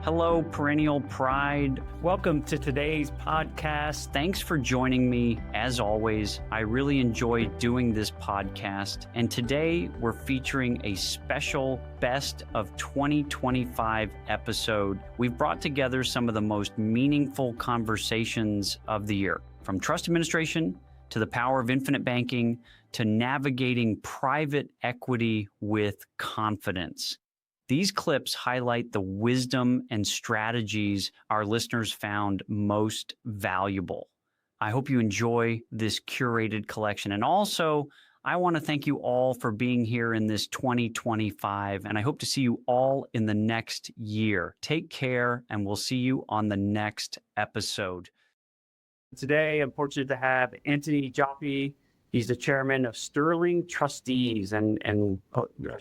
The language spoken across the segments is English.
Hello, Perennial Pride. Welcome to today's podcast. Thanks for joining me. As always, I really enjoy doing this podcast. And today we're featuring a special Best of 2025 episode. We've brought together some of the most meaningful conversations of the year, from trust administration to the power of infinite banking to navigating private equity with confidence. These clips highlight the wisdom and strategies our listeners found most valuable. I hope you enjoy this curated collection. And also, I want to thank you all for being here in this 2025, and I hope to see you all in the next year. Take care, and we'll see you on the next episode. Today, I'm fortunate to have Anthony Giappe. He's the chairman of Sterling Trustees, and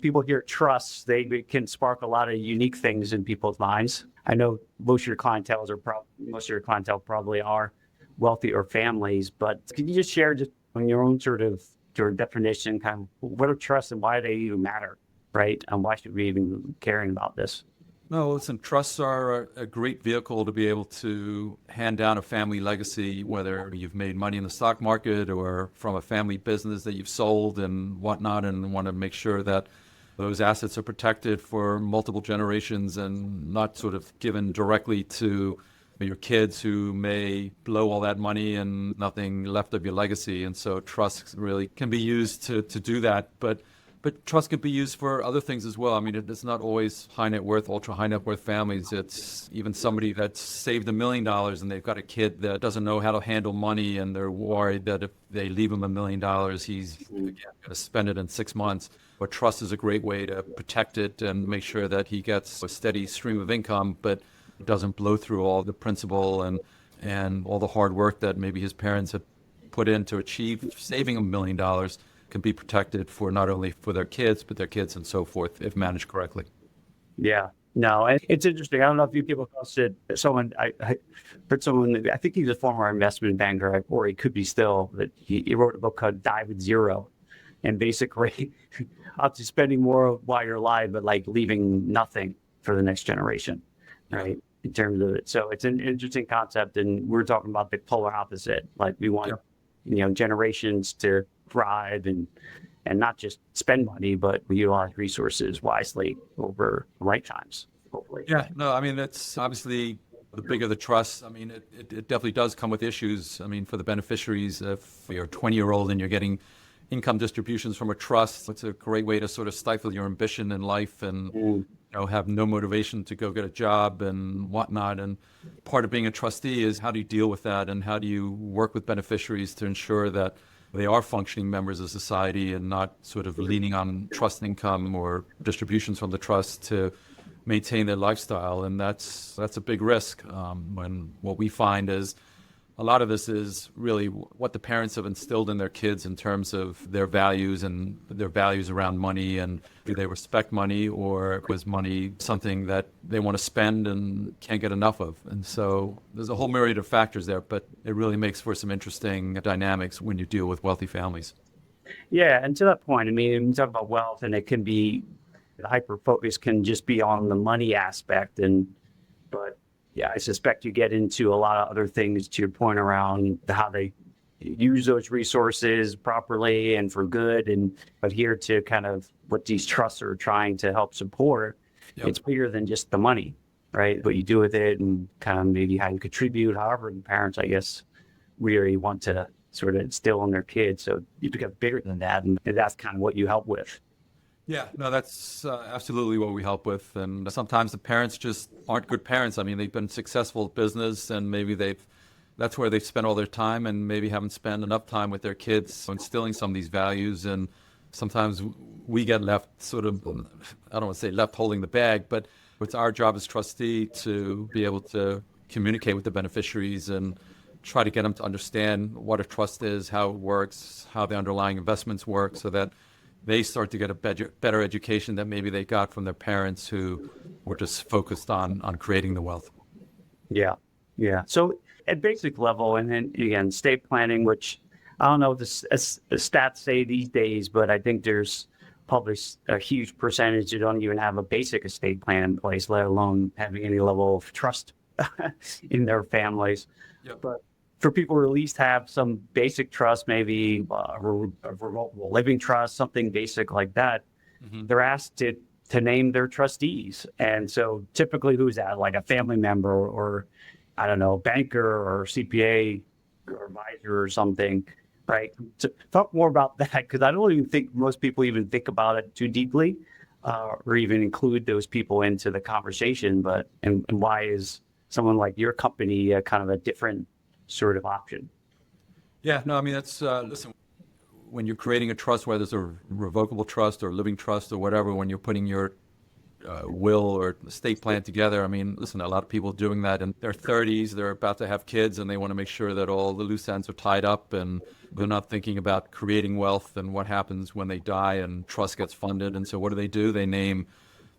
people hear trusts, they can spark a lot of unique things in people's minds. I know most of your clientele probably are wealthy or families, but can you just share just on your own sort of your definition, kind of what are trusts and why do they even matter, right? And why should we even be caring about this? No, listen, trusts are a great vehicle to be able to hand down a family legacy, whether you've made money in the stock market or from a family business that you've sold and whatnot, and want to make sure that those assets are protected for multiple generations and not sort of given directly to your kids who may blow all that money and nothing left of your legacy. And so trusts really can be used to do that. But trust can be used for other things as well. I mean, it's not always high net worth, ultra high net worth families. It's even somebody that's saved $1 million and they've got a kid that doesn't know how to handle money, and they're worried that if they leave him $1 million, he's going to spend it in 6 months. But trust is a great way to protect it and make sure that he gets a steady stream of income, but doesn't blow through all the principal and all the hard work that maybe his parents have put in to achieve saving $1 million. Can be protected for not only for their kids, but their kids and so forth, if managed correctly. Yeah, no, it's interesting. I don't know if you people posted someone, I heard someone, I think he's a former investment banker, or he could be still, that he wrote a book called Die with Zero. And basically, up to spending more while you're alive, but like leaving nothing for the next generation, right? In terms of it. So it's an interesting concept. And we're talking about the polar opposite. Like we want, generations to thrive and not just spend money, but we utilize resources wisely over lifetimes, hopefully. Yeah, no, I mean, that's obviously the bigger the trust. I mean, it definitely does come with issues. I mean, for the beneficiaries, if you're a 20-year-old and you're getting income distributions from a trust, it's a great way to sort of stifle your ambition in life and have no motivation to go get a job and whatnot. And part of being a trustee is how do you deal with that, and how do you work with beneficiaries to ensure that they are functioning members of society and not sort of leaning on trust income or distributions from the trust to maintain their lifestyle. And that's a big risk. When what we find is a lot of this is really what the parents have instilled in their kids in terms of their values and their values around money, and do they respect money, or was money something that they want to spend and can't get enough of? And so there's a whole myriad of factors there, but it really makes for some interesting dynamics when you deal with wealthy families. Yeah, and to that point, I mean, you talk about wealth, and it can be, the hyper focus can just be on the money aspect, but yeah, I suspect you get into a lot of other things, to your point around how they use those resources properly and for good, and adhere to kind of what these trusts are trying to help support. Yep. It's bigger than just the money, right? What you do with it and kind of maybe how you contribute, however the parents, I guess, really want to sort of instill in their kids. So you become bigger than that, and that's kind of what you help with. Yeah, no, that's absolutely what we help with. And sometimes the parents just aren't good parents. I mean, they've been successful at business, and maybe that's where they've spent all their time, and maybe haven't spent enough time with their kids instilling some of these values. And sometimes we get left sort of, I don't want to say left holding the bag, but it's our job as trustee to be able to communicate with the beneficiaries and try to get them to understand what a trust is, how it works, how the underlying investments work, so that they start to get a better education that maybe they got from their parents who were just focused on creating the wealth. Yeah. So at basic level, and then again, estate planning, which I don't know what the stats say these days, but I think there's publish a huge percentage that don't even have a basic estate plan in place, let alone having any level of trust in their families. Yep. But for people who at least have some basic trust, maybe a remote living trust, something basic like that, they're asked to name their trustees. And so typically who's that? Like a family member or I don't know, banker or CPA or advisor or something, right? So talk more about that, because I don't even think most people even think about it too deeply or even include those people into the conversation. But and why is someone like your company kind of a different sort of option? Yeah, no, I mean, that's, listen, when you're creating a trust, whether it's a revocable trust or living trust or whatever, when you're putting your will or estate plan together, I mean, listen, a lot of people doing that in their 30s, they're about to have kids and they want to make sure that all the loose ends are tied up and they're not thinking about creating wealth and what happens when they die and trust gets funded. And so what do? They name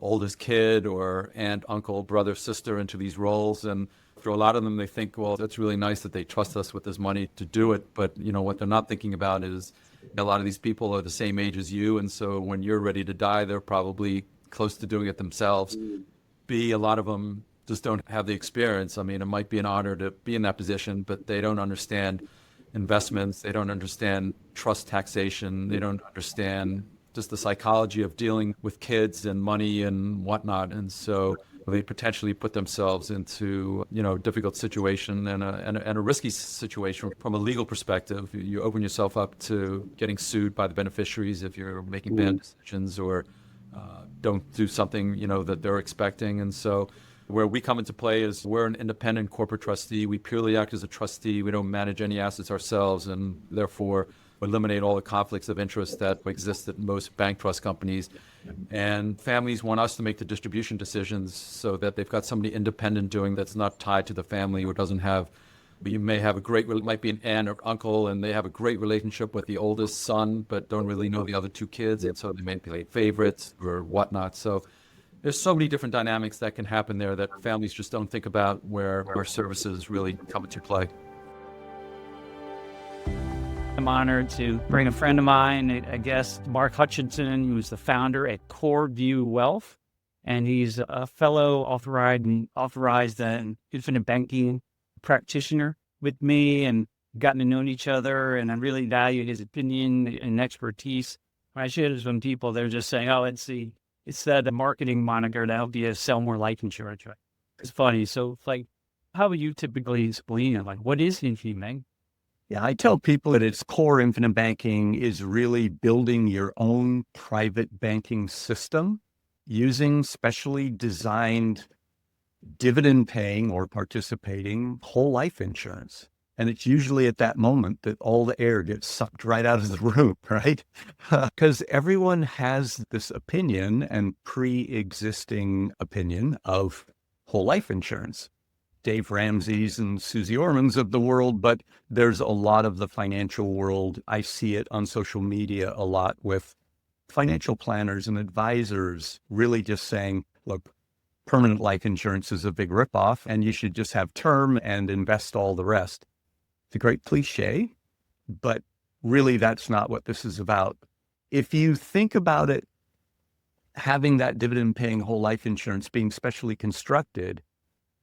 oldest kid or aunt, uncle, brother, sister into these roles. And for a lot of them, they think, well, that's really nice that they trust us with this money to do it. But, you know, what they're not thinking about is a lot of these people are the same age as you. And so when you're ready to die, they're probably close to doing it themselves. B, a lot of them just don't have the experience. I mean, it might be an honor to be in that position, but they don't understand investments. They don't understand trust taxation. They don't understand just the psychology of dealing with kids and money and whatnot. And so they potentially put themselves into, you know, a difficult situation and a risky situation from a legal perspective. You open yourself up to getting sued by the beneficiaries if you're making bad decisions or don't do something, you know, that they're expecting. And so where we come into play is we're an independent corporate trustee. We purely act as a trustee. We don't manage any assets ourselves, and therefore eliminate all the conflicts of interest that exist at most bank trust companies. And families want us to make the distribution decisions so that they've got somebody independent doing that's not tied to the family or doesn't have. But you may have might be an aunt or uncle, and they have a great relationship with the oldest son, but don't really know the other two kids, and so they may be like favorites or whatnot. So there's so many different dynamics that can happen there that families just don't think about where services really come into play. I'm honored to bring a friend of mine, a guest, Mark Hutchinson, who's the founder at CoreView Wealth, and he's a fellow authorized and infinite banking practitioner with me, and gotten to know each other, and I really value his opinion and expertise. When I share this with people, they're just saying, "Oh, it's that marketing moniker to help you sell more life insurance." Right? It's funny. So, it's like, how would you typically explain it? Like, what is infinite banking? Yeah, I tell people at its core, infinite banking is really building your own private banking system using specially designed dividend paying or participating whole life insurance. And it's usually at that moment that all the air gets sucked right out of the room, right? Because everyone has this opinion and pre-existing opinion of whole life insurance. Dave Ramsey's and Susie Orman's of the world, but there's a lot of the financial world. I see it on social media a lot with financial planners and advisors really just saying, look, permanent life insurance is a big ripoff and you should just have term and invest all the rest. It's a great cliche, but really that's not what this is about. If you think about it, having that dividend paying whole life insurance being specially constructed,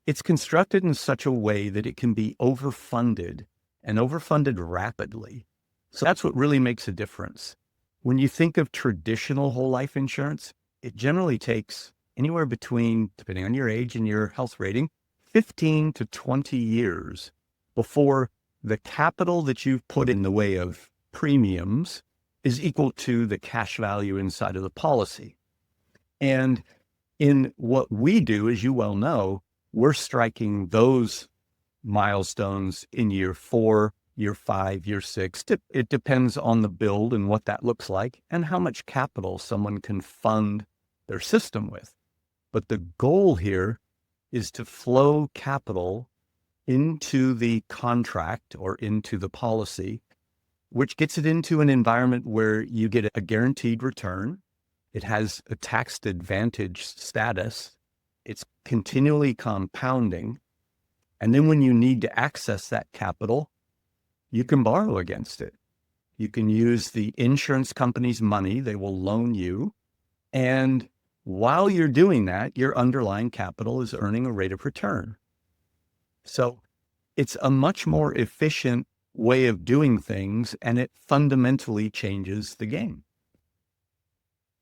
it's constructed in such a way that it can be overfunded and overfunded rapidly. So that's what really makes a difference. When you think of traditional whole life insurance, it generally takes anywhere between, depending on your age and your health rating, 15 to 20 years before the capital that you've put in the way of premiums is equal to the cash value inside of the policy. And in what we do, as you well know, we're striking those milestones in year 4, year 5, year 6. It depends on the build and what that looks like and how much capital someone can fund their system with. But the goal here is to flow capital into the contract or into the policy, which gets it into an environment where you get a guaranteed return. It has a tax advantage status. It's continually compounding. And then when you need to access that capital, you can borrow against it. You can use the insurance company's money. They will loan you. And while you're doing that, your underlying capital is earning a rate of return. So it's a much more efficient way of doing things, and it fundamentally changes the game.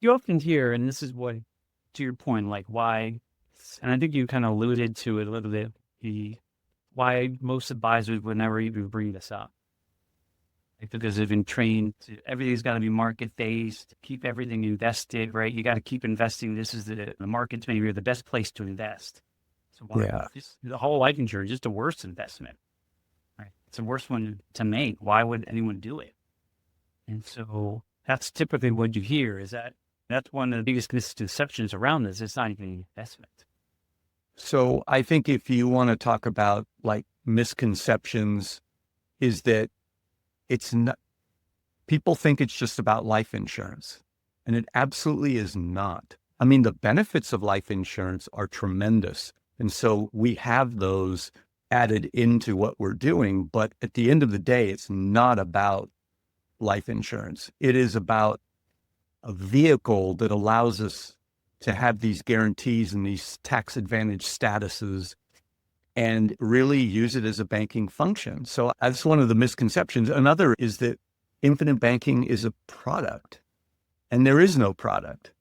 You often hear, and this is what, to your point, like why, and I think you kind of alluded to it a little bit, why most advisors would never even bring this up. Because they've been trained to, everything's got to be market-based, keep everything invested, right? You got to keep investing. This is the market's maybe the best place to invest. So why the whole life insurance is just the worst investment, right? It's the worst one to make. Why would anyone do it? And so that's typically what you hear, is that's one of the biggest misconceptions around this. It's not even an investment. So I think if you want to talk about like misconceptions, is that it's not, people think it's just about life insurance, and it absolutely is not. I mean, the benefits of life insurance are tremendous. And so we have those added into what we're doing. But at the end of the day, it's not about life insurance. It is about a vehicle that allows us to have these guarantees and these tax advantage statuses and really use it as a banking function. So that's one of the misconceptions. Another is that infinite banking is a product, and there is no product.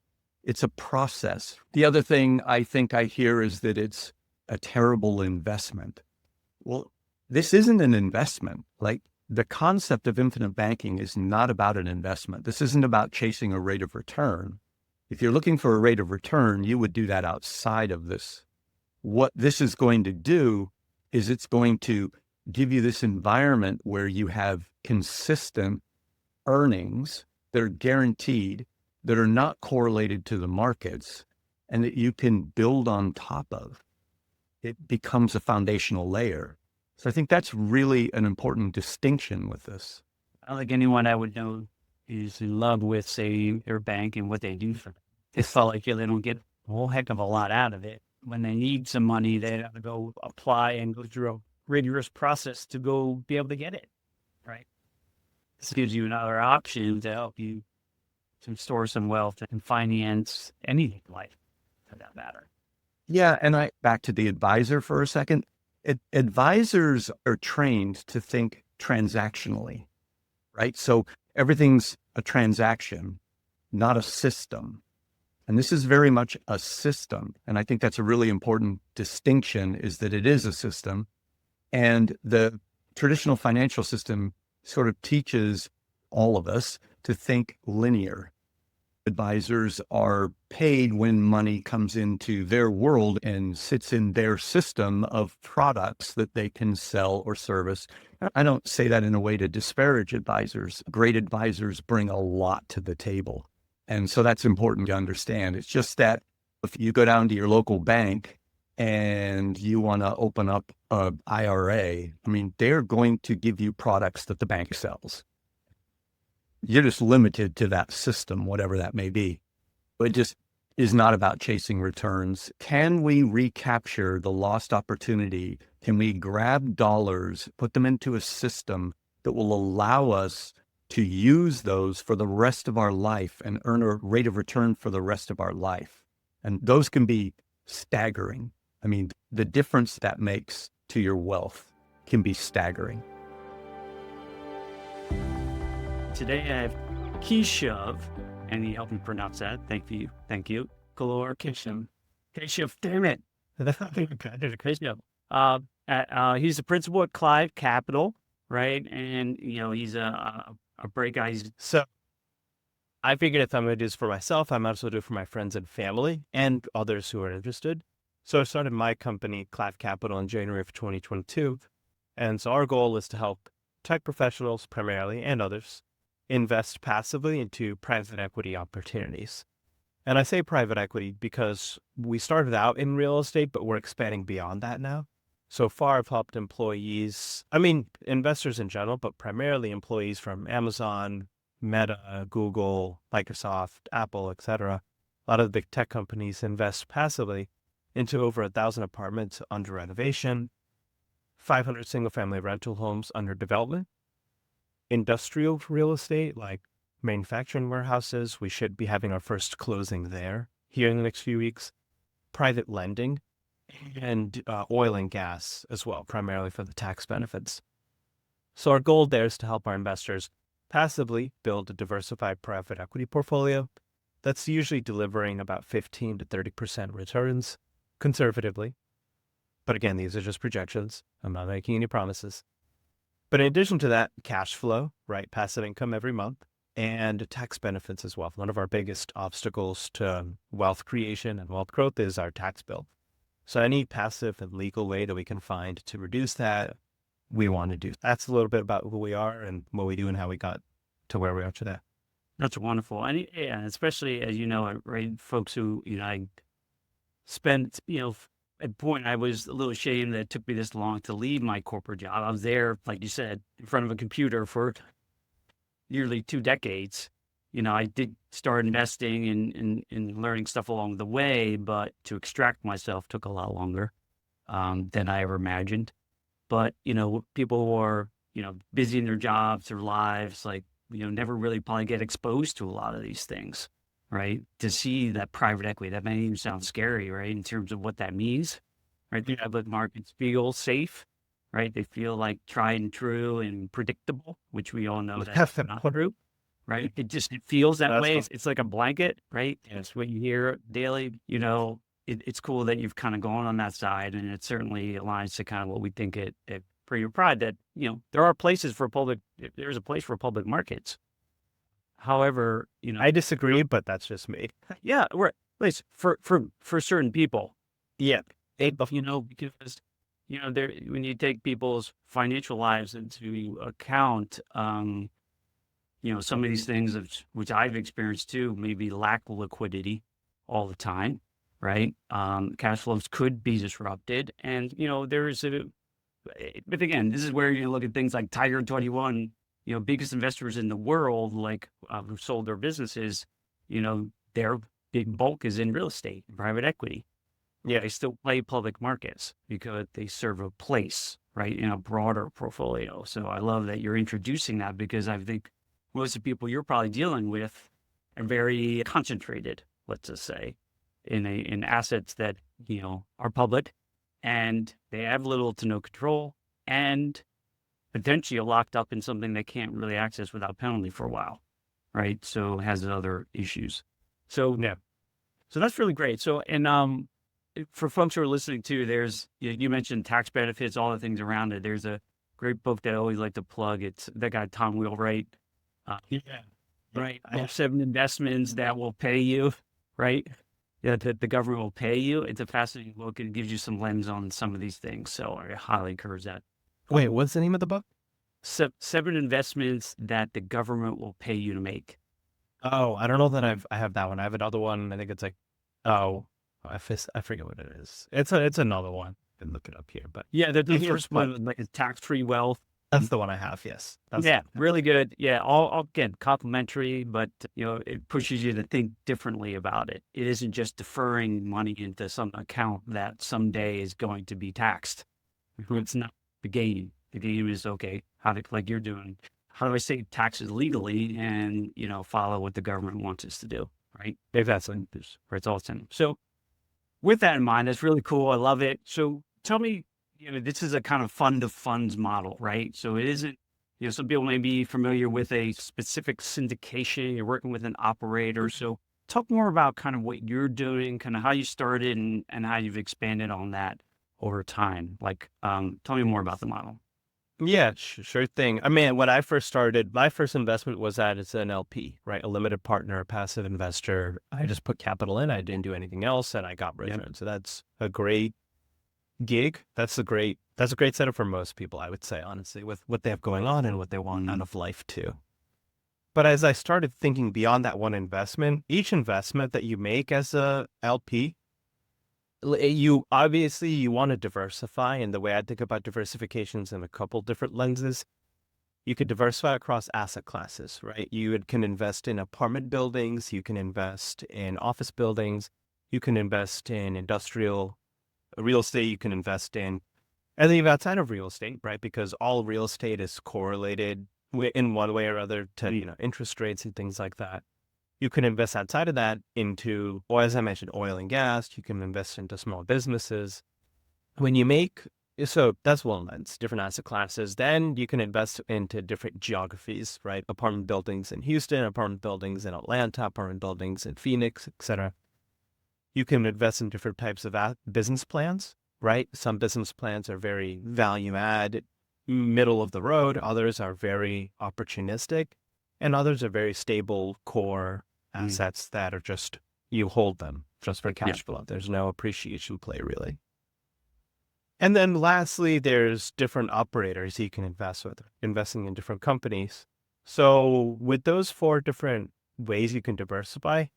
It's a process. The other thing I think I hear is that it's a terrible investment. Well, this isn't an investment. Like, the concept of infinite banking is not about an investment. This isn't about chasing a rate of return. If you're looking for a rate of return, you would do that outside of this. What this is going to do is it's going to give you this environment where you have consistent earnings that are guaranteed, that are not correlated to the markets, and that you can build on top of. It becomes a foundational layer. So I think that's really an important distinction with this. I don't think anyone I would know is in love with, say, their bank and what they do for them. They felt like they don't get a whole heck of a lot out of it. When they need some money, they have to go apply and go through a rigorous process to go be able to get it, right? This gives you another option to help you to store some wealth and finance anything in life, for that matter. Yeah, and back to the advisor for a second. Advisors are trained to think transactionally, right? So everything's a transaction, not a system. And this is very much a system. And I think that's a really important distinction, is that it is a system. And the traditional financial system sort of teaches all of us to think linear. Advisors are paid when money comes into their world and sits in their system of products that they can sell or service. I don't say that in a way to disparage advisors. Great advisors bring a lot to the table. And so that's important to understand. It's just that if you go down to your local bank and you want to open up an IRA, I mean, they're going to give you products that the bank sells. You're just limited to that system, whatever that may be. But it just is not about chasing returns. Can we recapture the lost opportunity? Can we grab dollars, put them into a system that will allow us to use those for the rest of our life and earn a rate of return for the rest of our life? And those can be staggering. I mean, the difference that makes to your wealth can be staggering. Today I have Keshov, and he helped me pronounce that. Thank you. Galore Keshov. Keshov, damn it. Keshov. He's the principal at Clive Capital, right? And, he's a great guy. So I figured if I'm going to do this for myself, I might as well do it for my friends and family and others who are interested. So I started my company, Clive Capital, in January of 2022. And so our goal is to help tech professionals primarily and others invest passively into private equity opportunities. And I say private equity because we started out in real estate, but we're expanding beyond that now. So far, I've helped investors in general, but primarily employees from Amazon, Meta, Google, Microsoft, Apple, etc. A lot of the big tech companies invest passively into over 1,000 apartments under renovation, 500 single-family rental homes under development, industrial real estate, like manufacturing warehouses. We should be having our first closing there here in the next few weeks. Private lending and oil and gas as well, primarily for the tax benefits. So our goal there is to help our investors passively build a diversified private equity portfolio that's usually delivering about 15 to 30% returns conservatively. But again, these are just projections. I'm not making any promises. But in addition to that, cash flow, right? Passive income every month, and tax benefits as well. One of our biggest obstacles to wealth creation and wealth growth is our tax bill. So any passive and legal way that we can find to reduce that, we want to do. That's a little bit about who we are and what we do and how we got to where we are today. That's wonderful. And yeah, especially as you know, right, folks who, I spent, at the point I was a little ashamed that it took me this long to leave my corporate job. I was there, like you said, in front of a computer for nearly 2 decades. I did start investing and learning stuff along the way, but to extract myself took a lot longer than I ever imagined. But, people who are, busy in their jobs, their lives, like, never really probably get exposed to a lot of these things, right? To see that private equity, that may even sound scary, right? In terms of what that means, right? The public markets feel safe, right? They feel like tried and true and predictable, which we all know that's not true, right? It feels that way. It's like a blanket, right? It's what you hear daily, it's cool that you've kind of gone on that side, and it certainly aligns to kind of what we think at Perennial Pride, that, there are places for there's a place for public markets. However, I disagree, but that's just me. Yeah, right. Place for certain people. Yeah. Because, there, when you take people's financial lives into account, some of these things which I've experienced too, maybe lack of liquidity all the time, right? Cash flows could be disrupted, and but again, this is where you look at things like Tiger 21, biggest investors in the world, like who sold their businesses, their big bulk is in real estate and private equity. Yeah, they still play public markets because they serve a place, right, in a broader portfolio. So I love that you're introducing that, because I think most of the people you're probably dealing with are very concentrated, let's just say, in assets that, are public, and they have little to no control, and potentially are locked up in something they can't really access without penalty for a while, right? So it has other issues. So Yeah. So that's really great. So, and for folks who are listening too, there's, you mentioned tax benefits, all the things around it. There's a great book that I always like to plug. It's that guy, Tom Wheelwright. Right. I have 7 investments that will pay you, right? Yeah, that the government will pay you. It's a fascinating book. It gives you some lens on some of these things. So I highly encourage that. Wait, what's the name of the book? 7 investments that the government will pay you to make. Oh, I don't know that I have that one. I have another one. I think it's like, I forget what it is. It's another one. I can look it up here, but yeah, the first one, like, is tax-free wealth. That's the one I have. Yes. Really good. Yeah. All again, complimentary, but it pushes you to think differently about it. It isn't just deferring money into some account that someday is going to be taxed. It's not the game. The game is, okay, like you're doing, how do I save taxes legally and, follow what the government wants us to do, right? Exactly. Where it's all sent. So with that in mind, that's really cool. I love it. So tell me, this is a kind of fund of funds model, right? So it isn't, some people may be familiar with a specific syndication. You're working with an operator. So talk more about kind of what you're doing, kind of how you started and how you've expanded on that over time. Like, tell me more about the model. Yeah, sure thing. I mean, when I first started, my first investment was as an LP, right? A limited partner, a passive investor. I just put capital in. I didn't do anything else, and I got returns. So that's a great gig. That's a great setup for most people, I would say, honestly, with what they have going on and what they want out of life too. But as I started thinking beyond that one investment, each investment that you make as a LP, you want to diversify. And the way I think about diversification is in a couple different lenses. You could diversify across asset classes, right? You can invest in apartment buildings. You can invest in office buildings. You can invest in industrial real estate. You can invest in anything outside of real estate, right? Because all real estate is correlated in one way or other to, interest rates and things like that. You can invest outside of that into, well, as I mentioned, oil and gas. You can invest into small businesses. So that's one lens, different asset classes. Then you can invest into different geographies, right? Apartment buildings in Houston, apartment buildings in Atlanta, apartment buildings in Phoenix, etc. You can invest in different types of business plans, right? Some business plans are very value add, middle of the road. Others are very opportunistic, and others are very stable core assets that are just, you hold them just for cash flow. There's no appreciation play really. And then lastly, there's different operators you can invest with, investing in different companies. So with those 4 different ways you can diversify,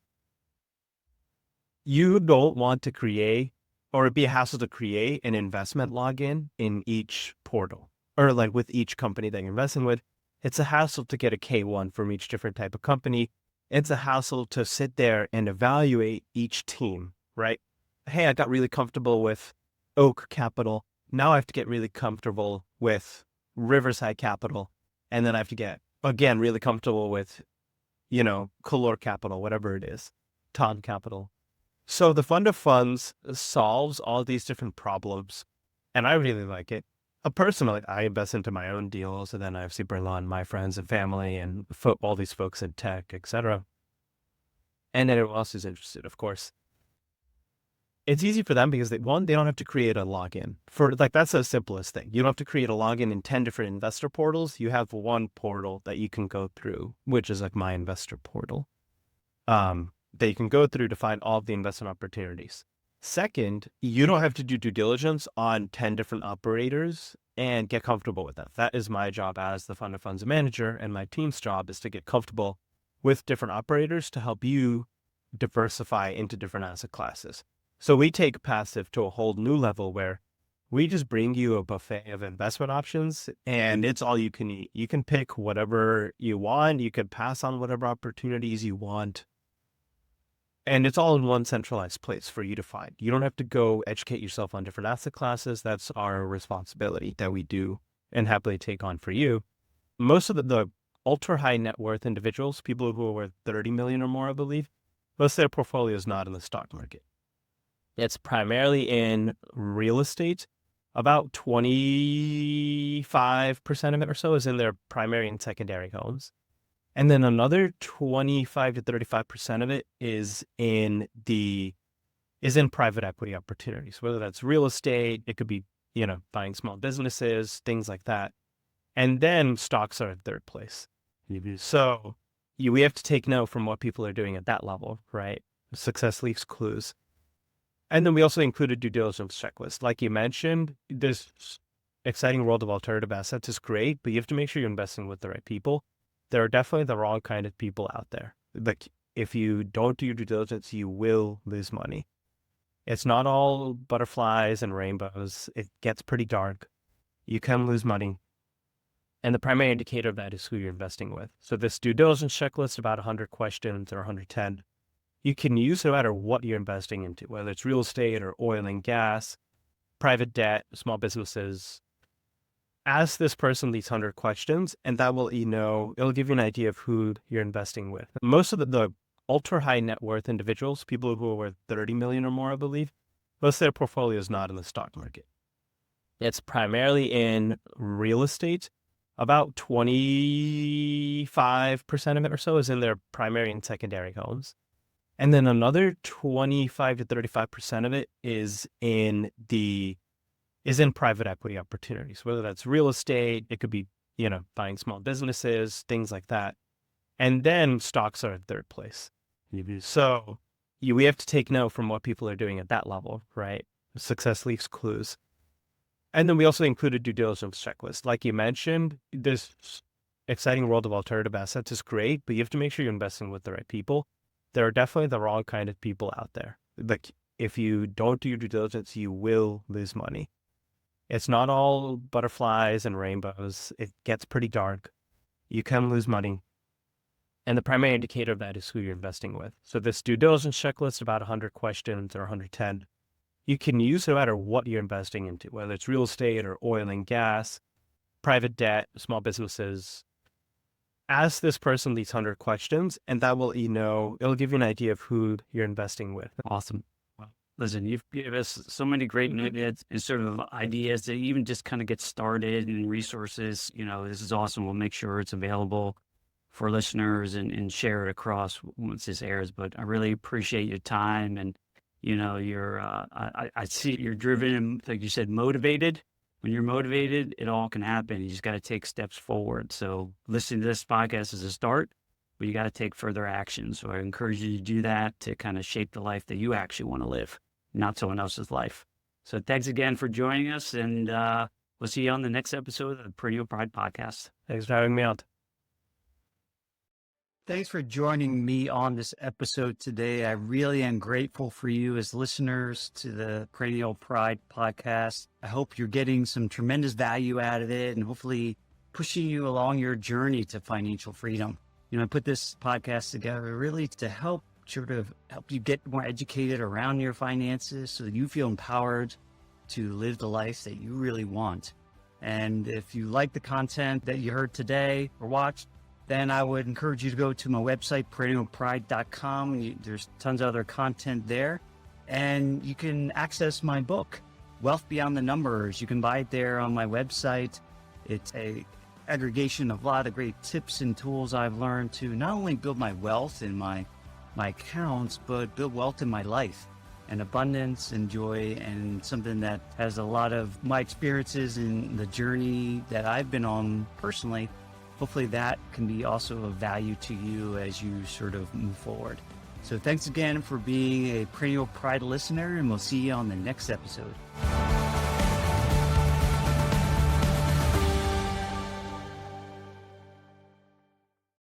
you don't want to create, or it'd be a hassle to create an investment login in each portal, or like with each company that you're investing with. It's a hassle to get a K1 from each different type of company. It's a hassle to sit there and evaluate each team, right? Hey, I got really comfortable with Oak Capital. Now I have to get really comfortable with Riverside Capital. And then I have to get, again, really comfortable with, Color Capital, whatever it is, Ton Capital. So the fund of funds solves all these different problems. And I really like it. Personally, I invest into my own deals, and then I obviously bring on my friends and family and all these folks in tech, etc. And anyone else who's interested, of course. It's easy for them because they don't have to create a login that's the simplest thing. You don't have to create a login in 10 different investor portals. You have one portal that you can go through, which is like my investor portal, that you can go through to find all of the investment opportunities. Second, you don't have to do due diligence on 10 different operators and get comfortable with that. That is my job as the fund of funds manager, and my team's job is to get comfortable with different operators to help you diversify into different asset classes. So we take passive to a whole new level where we just bring you a buffet of investment options, and it's all you can eat. You can pick whatever you want. You can pass on whatever opportunities you want. And it's all in one centralized place for you to find. You don't have to go educate yourself on different asset classes. That's our responsibility that we do and happily take on for you. Most of the ultra high net worth individuals, people who are worth 30 million or more, I believe, most of their portfolio is not in the stock market. It's primarily in real estate. About 25% of it or so is in their primary and secondary homes. And then another 25 to 35% of it is in private equity opportunities, whether that's real estate, it could be, buying small businesses, things like that. And then stocks are in third place. So we have to take note from what people are doing at that level, right? Success leaves clues. And then we also include a due diligence checklist. Like you mentioned, this exciting world of alternative assets is great, but you have to make sure you're investing with the right people. There are definitely the wrong kind of people out there. Like, if you don't do your due diligence, you will lose money. It's not all butterflies and rainbows. It gets pretty dark. You can lose money. And the primary indicator of that is who you're investing with. So this due diligence checklist, about 100 questions or 110, you can use no matter what you're investing into, whether it's real estate or oil and gas, private debt, small businesses. Ask this person these 100 questions, and that will, it'll give you an idea of who you're investing with. Most of the ultra high net worth individuals, people who are worth 30 million or more, I believe, most of their portfolio is not in the stock market. It's primarily in real estate. About 25% of it or so is in their primary and secondary homes. And then another 25 to 35% of it is in private equity opportunities, whether that's real estate, it could be, buying small businesses, things like that. And then stocks are in third place. So we have to take note from what people are doing at that level, right? Success leaves clues. And then we also include a due diligence checklist. Like you mentioned, this exciting world of alternative assets is great, but you have to make sure you're investing with the right people. There are definitely the wrong kind of people out there. Like, if you don't do your due diligence, you will lose money. It's not all butterflies and rainbows. It gets pretty dark. You can lose money. And the primary indicator of that is who you're investing with. So this due diligence checklist, about 100 questions or 110, you can use no matter what you're investing into, whether it's real estate or oil and gas, private debt, small businesses. ask this person these 100 questions, and that will, it'll give you an idea of who you're investing with. Awesome. Well, listen, you've given us so many great nuggets and sort of ideas to even just kind of get started and resources. This is awesome. We'll make sure it's available for listeners and share it across once this airs. But I really appreciate your time, and you're I see you're driven and, like you said, motivated. When you're motivated, it all can happen. You just got to take steps forward. So listening to this podcast is a start, but you got to take further action. So I encourage you to do that to kind of shape the life that you actually want to live, not someone else's life. So thanks again for joining us, and we'll see you on the next episode of the Perennial Pride Podcast. Thanks for having me on. Thanks for joining me on this episode today. I really am grateful for you as listeners to the Perennial Pride Podcast. I hope you're getting some tremendous value out of it and hopefully pushing you along your journey to financial freedom. I put this podcast together really to help you get more educated around your finances so that you feel empowered to live the life that you really want. And if you like the content that you heard today or watched, then I would encourage you to go to my website, perennialpride.com. There's tons of other content there. And you can access my book, Wealth Beyond the Numbers. You can buy it there on my website. It's a aggregation of a lot of great tips and tools I've learned to not only build my wealth in my accounts, but build wealth in my life and abundance and joy, and something that has a lot of my experiences in the journey that I've been on personally. Hopefully that can be also of value to you as you sort of move forward. So thanks again for being a Perennial Pride listener, and we'll see you on the next episode.